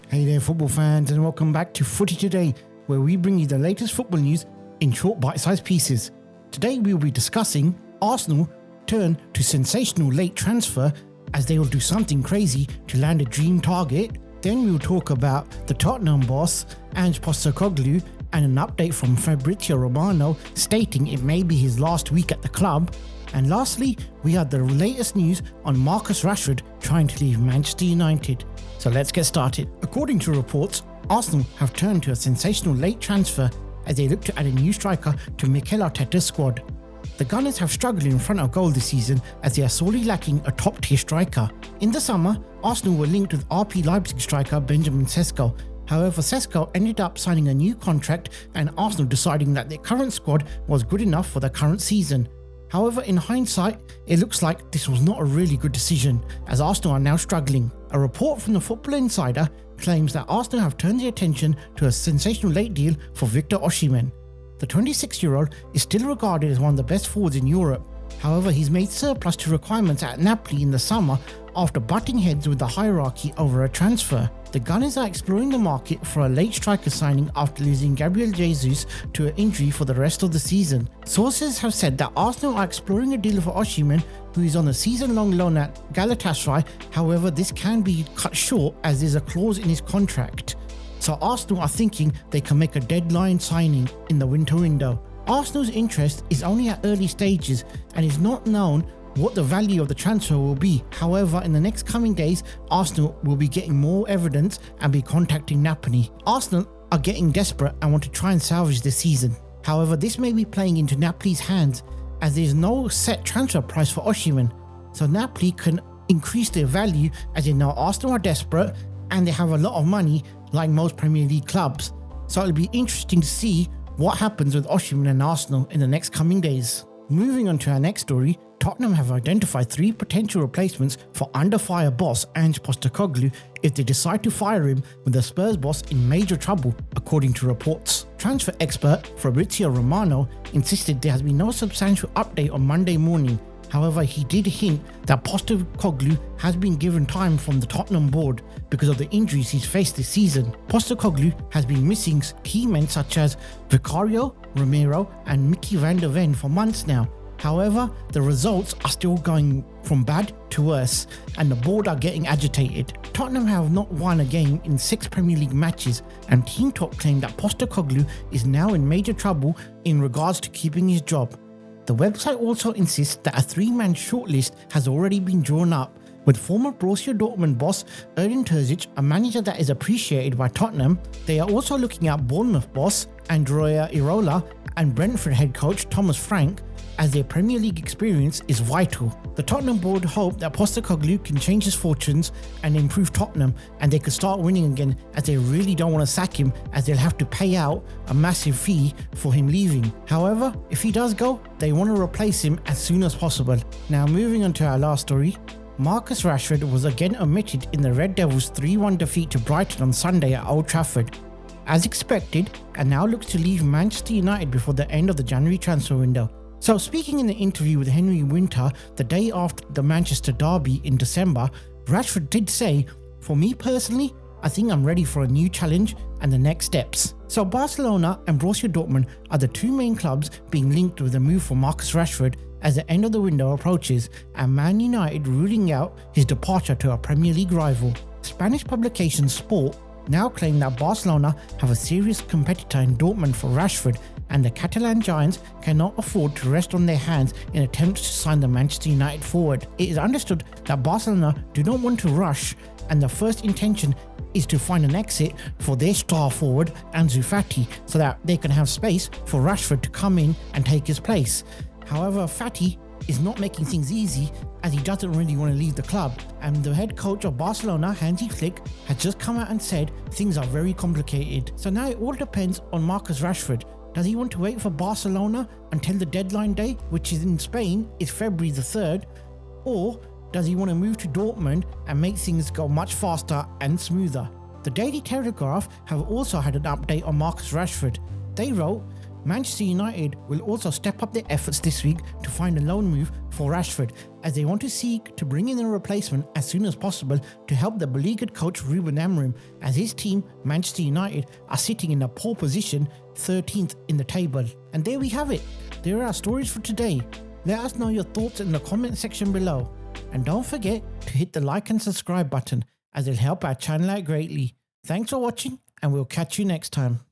Hey there football fans, and welcome back to Footy Today, where we bring you the latest football news in short bite-sized pieces. Today we will be discussing Arsenal turn to sensational late transfer as they will do something crazy to land a dream target. Then we will talk about the Tottenham boss, Ange Postecoglou, and an update from Fabrizio Romano stating it may be his last week at the club. And lastly, we have the latest news on Marcus Rashford trying to leave Manchester United. So let's get started. According to reports, Arsenal have turned to a sensational late transfer as they look to add a new striker to Mikel Arteta's squad. The Gunners have struggled in front of goal this season as they are sorely lacking a top-tier striker. In the summer, Arsenal were linked with RB Leipzig striker Benjamin Sesko. However, Sesko ended up signing a new contract and Arsenal deciding that their current squad was good enough for the current season. However, in hindsight, it looks like this was not a really good decision as Arsenal are now struggling. A report from the Football Insider claims that Arsenal have turned their attention to a sensational late deal for Victor Oshimen. The 26-year-old is still regarded as one of the best forwards in Europe. However, he's made surplus to requirements at Napoli in the summer after butting heads with the hierarchy over a transfer. The Gunners are exploring the market for a late striker signing after losing Gabriel Jesus to an injury for the rest of the season. Sources have said that Arsenal are exploring a deal for Oshimen, who is on a season-long loan at Galatasaray. However, this can be cut short as there's a clause in his contract. So Arsenal are thinking they can make a deadline signing in the winter window. Arsenal's interest is only at early stages and is not known what the value of the transfer will be. However, in the next coming days, Arsenal will be getting more evidence and be contacting Napoli. Arsenal are getting desperate and want to try and salvage this season. However, this may be playing into Napoli's hands as there is no set transfer price for Oshimen, so Napoli can increase their value as they know Arsenal are desperate and they have a lot of money like most Premier League clubs. So it'll be interesting to see what happens with Oshimen and Arsenal in the next coming days. Moving on to our next story, Tottenham have identified 3 potential replacements for under-fire boss Ange Postecoglou if they decide to fire him, with the Spurs boss in major trouble, according to reports. Transfer expert Fabrizio Romano insisted there has been no substantial update on Monday morning. However, he did hint that Postecoglou has been given time from the Tottenham board because of the injuries he's faced this season. Postecoglou has been missing key men such as Vicario, Romero and Mickey van der Ven for months now. However, the results are still going from bad to worse and the board are getting agitated. Tottenham have not won a game in 6 Premier League matches and Team Top claim that Postecoglou is now in major trouble in regards to keeping his job. The website also insists that a 3-man shortlist has already been drawn up, with former Borussia Dortmund boss Edin Terzic, a manager that is appreciated by Tottenham. They are also looking at Bournemouth boss Andrea Iraola and Brentford head coach Thomas Frank, as their Premier League experience is vital. The Tottenham board hope that Postecoglou can change his fortunes and improve Tottenham and they could start winning again, as they really don't want to sack him as they'll have to pay out a massive fee for him leaving. However, if he does go, they want to replace him as soon as possible. Now moving on to our last story, Marcus Rashford was again omitted in the Red Devils' 3-1 defeat to Brighton on Sunday at Old Trafford, as expected, and now looks to leave Manchester United before the end of the January transfer window. So speaking in the interview with Henry Winter the day after the Manchester derby in December, Rashford did say, "For me personally, I think I'm ready for a new challenge and the next steps." So Barcelona and Borussia Dortmund are the 2 main clubs being linked with a move for Marcus Rashford as the end of the window approaches, and Man United ruling out his departure to a Premier League rival. Spanish publication Sport now claim that Barcelona have a serious competitor in Dortmund for Rashford, and the Catalan giants cannot afford to rest on their hands in attempts to sign the Manchester United forward. It is understood that Barcelona do not want to rush, and the first intention is to find an exit for their star forward Ansu Fati so that they can have space for Rashford to come in and take his place. However, Fati is not making things easy as he doesn't really want to leave the club, and the head coach of Barcelona, Hansi Flick, has just come out and said things are very complicated. So now it all depends on Marcus Rashford. Does he want to wait for Barcelona until the deadline day, which is in Spain, is February the 3rd, or does he want to move to Dortmund and make things go much faster and smoother? The Daily Telegraph have also had an update on Marcus Rashford. They wrote, Manchester United will also step up their efforts this week to find a loan move for Rashford, as they want to seek to bring in a replacement as soon as possible to help the beleaguered coach Ruben Amorim, as his team, Manchester United, are sitting in a poor position, 13th in the table. And there we have it. There are our stories for today. Let us know your thoughts in the comment section below. And don't forget to hit the like and subscribe button, as it'll help our channel out greatly. Thanks for watching, and we'll catch you next time.